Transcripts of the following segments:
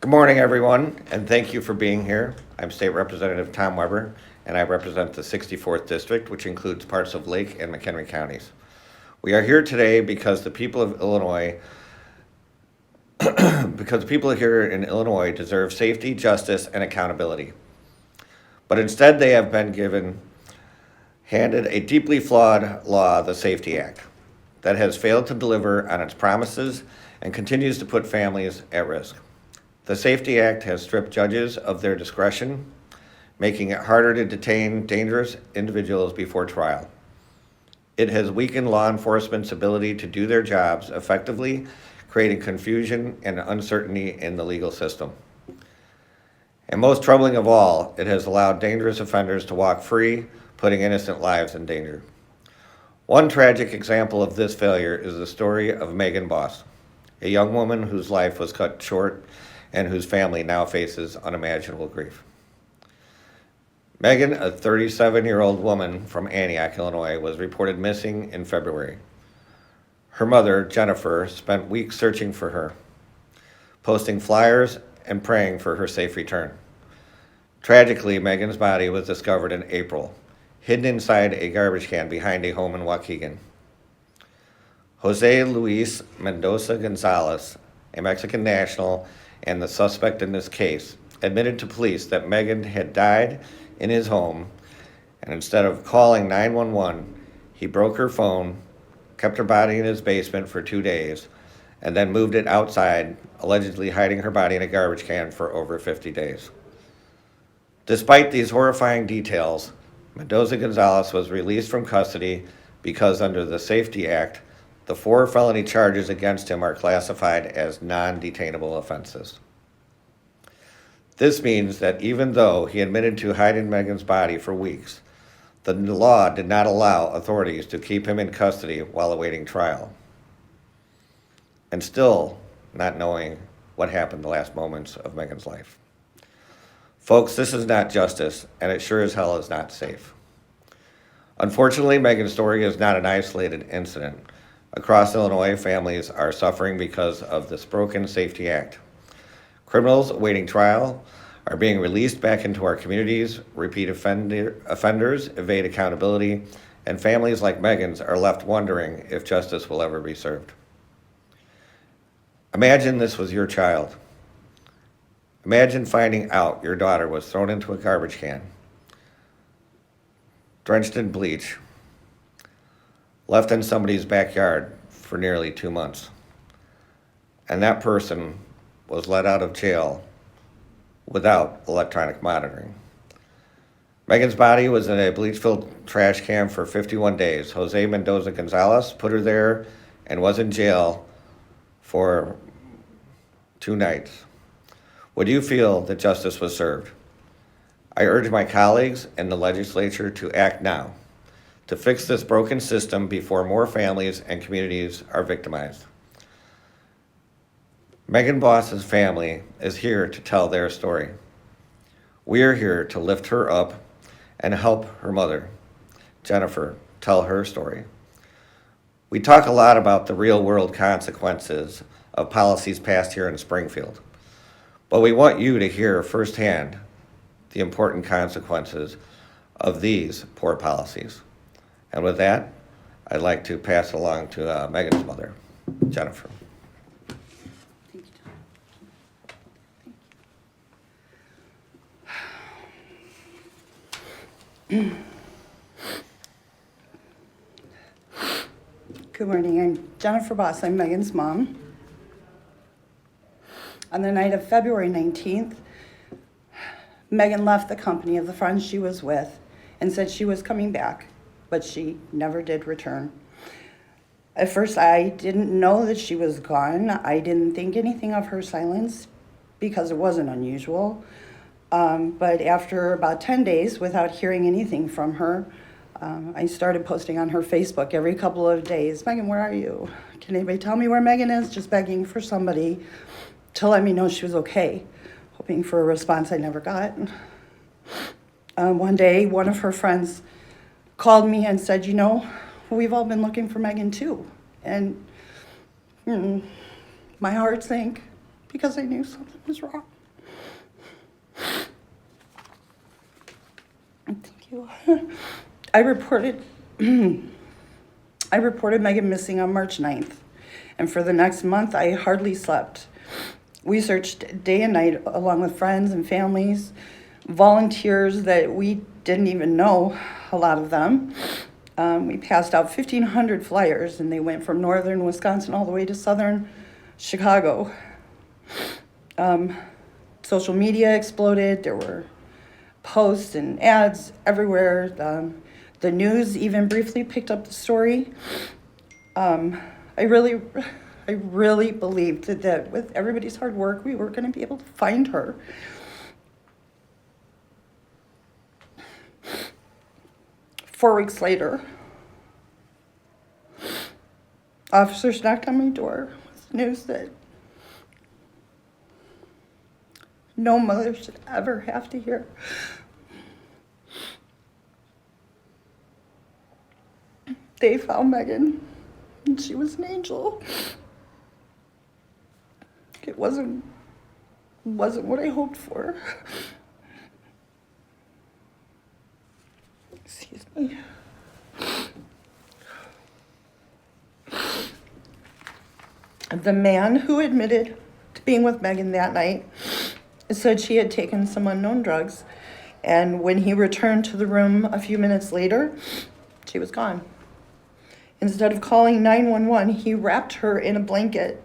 Good morning, everyone, and thank you for being here. I'm State Representative Tom Weber, and I represent the 64th District, which includes parts of Lake and McHenry counties. We are here today because the people of Illinois, because the people here in Illinois deserve safety, justice, and accountability. But instead, they have been handed a deeply flawed law, the Safety Act, that has failed to deliver on its promises and continues to put families at risk. The Safety Act has stripped judges of their discretion, making it harder to detain dangerous individuals before trial. It has weakened law enforcement's ability to do their jobs effectively, creating confusion and uncertainty in the legal system. And most troubling of all, it has allowed dangerous offenders to walk free, putting innocent lives in danger. One tragic example of this failure is the story of Megan Bos, a young woman whose life was cut short and whose family now faces unimaginable grief. Megan, a 37-year-old woman from Antioch, Illinois, was reported missing in February. Her mother, Jennifer, spent weeks searching for her, posting flyers and praying for her safe return. Tragically, Megan's body was discovered in April, hidden inside a garbage can behind a home in Waukegan. Jose Luis Mendoza Gonzalez, a Mexican national and the suspect in this case, admitted to police that Megan had died in his home, and instead of calling 911, he broke her phone, kept her body in his basement for 2 days, and then moved it outside, allegedly hiding her body in a garbage can for over 50 days. Despite these horrifying details, Mendoza Gonzalez was released from custody because under the Safety Act, the 4 felony charges against him are classified as non-detainable offenses. This means that even though he admitted to hiding Megan's body for weeks, the law did not allow authorities to keep him in custody while awaiting trial. And still not knowing what happened the last moments of Megan's life. Folks, this is not justice, and it sure as hell is not safe. Unfortunately, Megan's story is not an isolated incident. Across Illinois, families are suffering because of this broken Safety Act. Criminals awaiting trial are being released back into our communities, repeat offenders evade accountability, and families like Megan's are left wondering if justice will ever be served. Imagine this was your child. Imagine finding out your daughter was thrown into a garbage can, drenched in bleach, left in somebody's backyard for nearly 2 months. And that person was let out of jail without electronic monitoring. Megan's body was in a bleach-filled trash can for 51 days. Jose Mendoza Gonzalez put her there and was in jail for 2 nights. Would you feel that justice was served? I urge my colleagues and the legislature to act now, to fix this broken system before more families and communities are victimized. Megan Bos's family is here to tell their story. We are here to lift her up and help her mother, Jennifer, tell her story. We talk a lot about the real-world consequences of policies passed here in Springfield, but we want you to hear firsthand the important consequences of these poor policies. And with that, I'd like to pass it along to Megan's mother, Jennifer. Thank you, Tom. Good morning, I'm Jennifer Bos, I'm Megan's mom. On the night of February 19th, Megan left the company of the friends she was with and said she was coming back, but she never did return. At first, I didn't know that she was gone. I didn't think anything of her silence because it wasn't unusual. But after about 10 days without hearing anything from her, I started posting on her Facebook every couple of days, Megan, where are you? Can anybody tell me where Megan is? Just begging for somebody to let me know she was okay, hoping for a response I never got. One day, one of her friends called me and said, we've all been looking for Megan too. And my heart sank. because I knew something was wrong. Thank you. I reported Megan missing on March 9th, and for the next month, I hardly slept. We searched day and night along with friends and families, volunteers that we didn't even know, a lot of them. We passed out 1,500 flyers, and they went from northern Wisconsin all the way to southern Chicago. Social media exploded. There were posts and ads everywhere. The news even briefly picked up the story. I really believed that with everybody's hard work, we were going to be able to find her. Four weeks later, officers knocked on my door with the news that no mother should ever have to hear. They found Megan, and she was an angel. It wasn't what I hoped for. Excuse me. The man who admitted to being with Megan that night said she had taken some unknown drugs, and when he returned to the room a few minutes later, she was gone. Instead of calling 911, he wrapped her in a blanket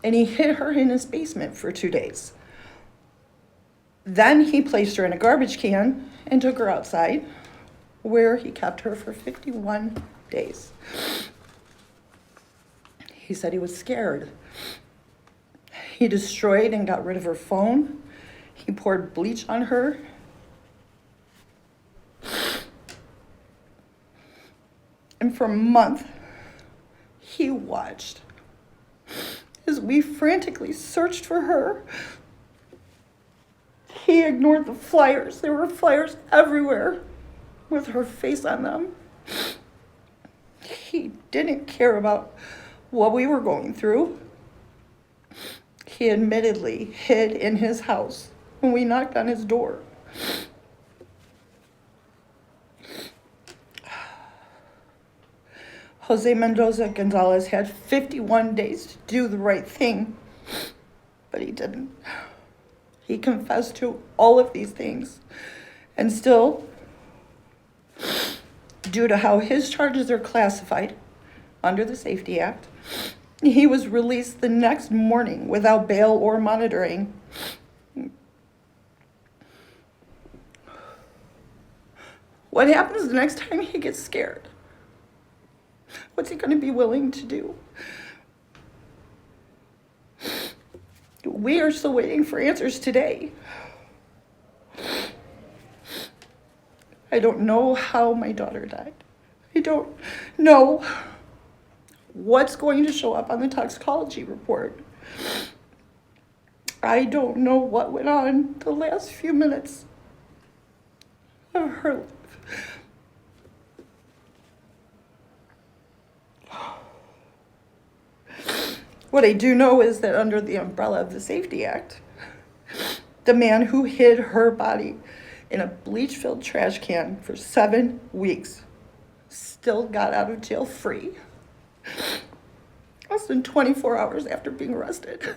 and he hid her in his basement for 2 days. Then he placed her in a garbage can and took her outside, where he kept her for 51 days. He said he was scared. He destroyed and got rid of her phone. He poured bleach on her. And for a month, he watched as we frantically searched for her. He ignored the flyers. There were flyers everywhere with her face on them. He didn't care about what we were going through. He admittedly hid in his house when we knocked on his door. Jose Mendoza Gonzalez had 51 days to do the right thing, but he didn't. He confessed to all of these things, and still, due to how his charges are classified under the Safety Act, he was released the next morning without bail or monitoring. What happens the next time he gets scared? What's he going to be willing to do? We are still waiting for answers today. I don't know how my daughter died. I don't know what's going to show up on the toxicology report. I don't know what went on the last few minutes of her life. What I do know is that under the umbrella of the Safety Act, the man who hid her body in a bleach-filled trash can for 7 weeks still got out of jail free, less than 24 hours after being arrested.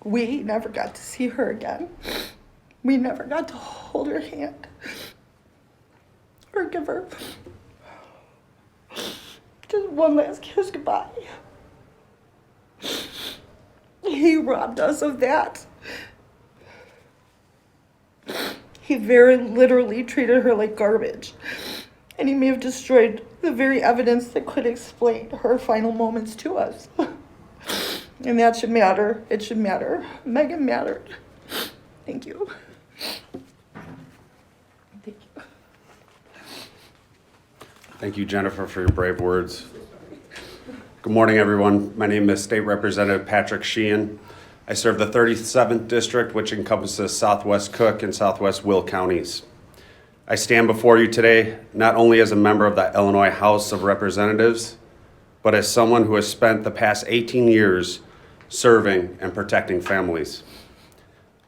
We never got to see her again. We never got to hold her hand or give her just one last kiss goodbye. He robbed us of that. He very literally treated her like garbage. And he may have destroyed the very evidence that could explain her final moments to us. And that should matter. It should matter. Megan mattered. Thank you. Thank you. Thank you, Jennifer, for your brave words. Good morning, everyone. My name is State Representative Patrick Sheehan. I serve the 37th District, which encompasses Southwest Cook and Southwest Will counties. I stand before you today not only as a member of the Illinois House of Representatives, but as someone who has spent the past 18 years serving and protecting families.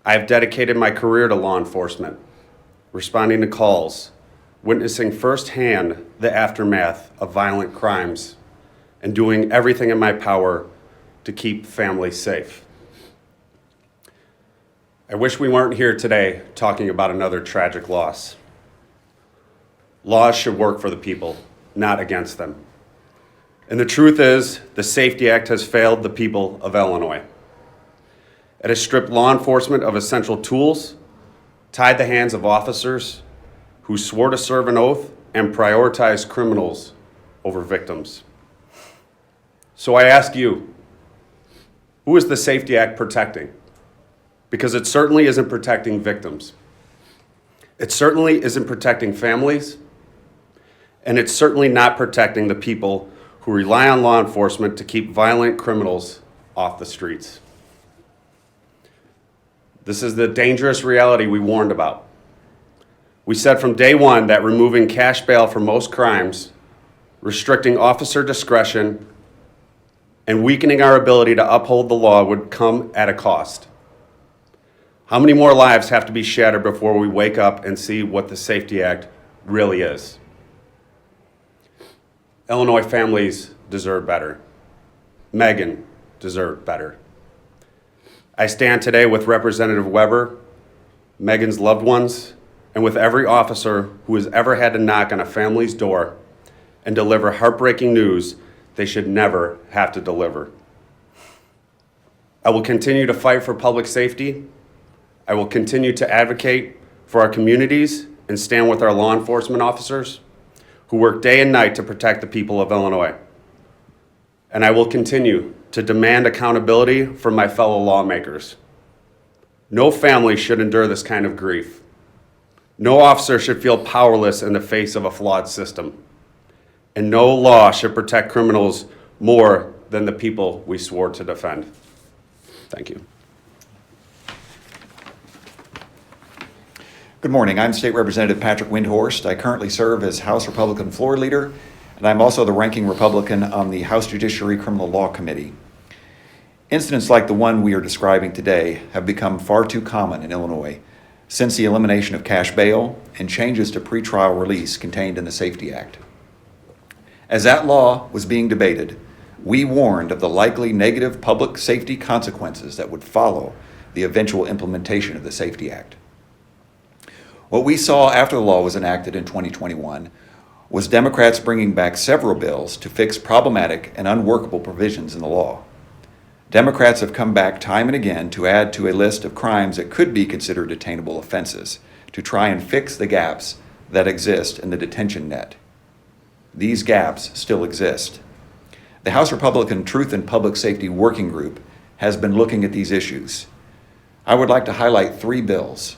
I have dedicated my career to law enforcement, responding to calls, witnessing firsthand the aftermath of violent crimes, and doing everything in my power to keep families safe. I wish we weren't here today talking about another tragic loss. Laws should work for the people, not against them. And the truth is, the Safety Act has failed the people of Illinois. It has stripped law enforcement of essential tools, tied the hands of officers who swore to serve an oath, and prioritized criminals over victims. So I ask you, who is the Safety Act protecting? Because it certainly isn't protecting victims. It certainly isn't protecting families, and it's certainly not protecting the people who rely on law enforcement to keep violent criminals off the streets. This is the dangerous reality we warned about. We said from day one that removing cash bail for most crimes, restricting officer discretion, and weakening our ability to uphold the law would come at a cost. How many more lives have to be shattered before we wake up and see what the Safety Act really is? Illinois families deserve better. Megan deserved better. I stand today with Representative Weber, Megan's loved ones, and with every officer who has ever had to knock on a family's door and deliver heartbreaking news they should never have to deliver. I will continue to fight for public safety. I will continue to advocate for our communities and stand with our law enforcement officers who work day and night to protect the people of Illinois. And I will continue to demand accountability from my fellow lawmakers. No family should endure this kind of grief. No officer should feel powerless in the face of a flawed system. And no law should protect criminals more than the people we swore to defend. Thank you. Good morning. I'm State Representative Patrick Windhorst. I currently serve as House Republican Floor Leader, and I'm also the ranking Republican on the House Judiciary Criminal Law Committee. Incidents like the one we are describing today have become far too common in Illinois since the elimination of cash bail and changes to pretrial release contained in the Safety Act. As that law was being debated, we warned of the likely negative public safety consequences that would follow the eventual implementation of the Safety Act. What we saw after the law was enacted in 2021 was Democrats bringing back several bills to fix problematic and unworkable provisions in the law. Democrats have come back time and again to add to a list of crimes that could be considered detainable offenses to try and fix the gaps that exist in the detention net. These gaps still exist. The House Republican Truth and Public Safety Working Group has been looking at these issues. I would like to highlight 3 bills.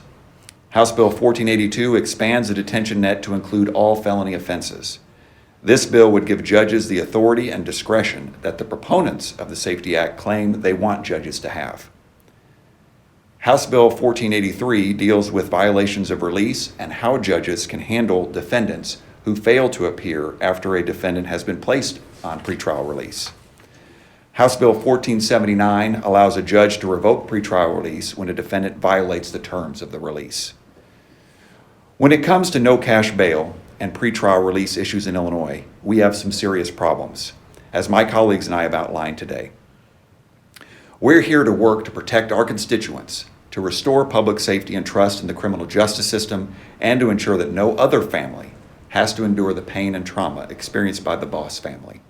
House Bill 1482 expands the detention net to include all felony offenses. This bill would give judges the authority and discretion that the proponents of the Safety Act claim they want judges to have. House Bill 1483 deals with violations of release and how judges can handle defendants who fail to appear after a defendant has been placed on pretrial release. House Bill 1479 allows a judge to revoke pretrial release when a defendant violates the terms of the release. When it comes to no cash bail and pretrial release issues in Illinois, we have some serious problems, as my colleagues and I have outlined today. We're here to work to protect our constituents, to restore public safety and trust in the criminal justice system, and to ensure that no other family has to endure the pain and trauma experienced by the Bos family.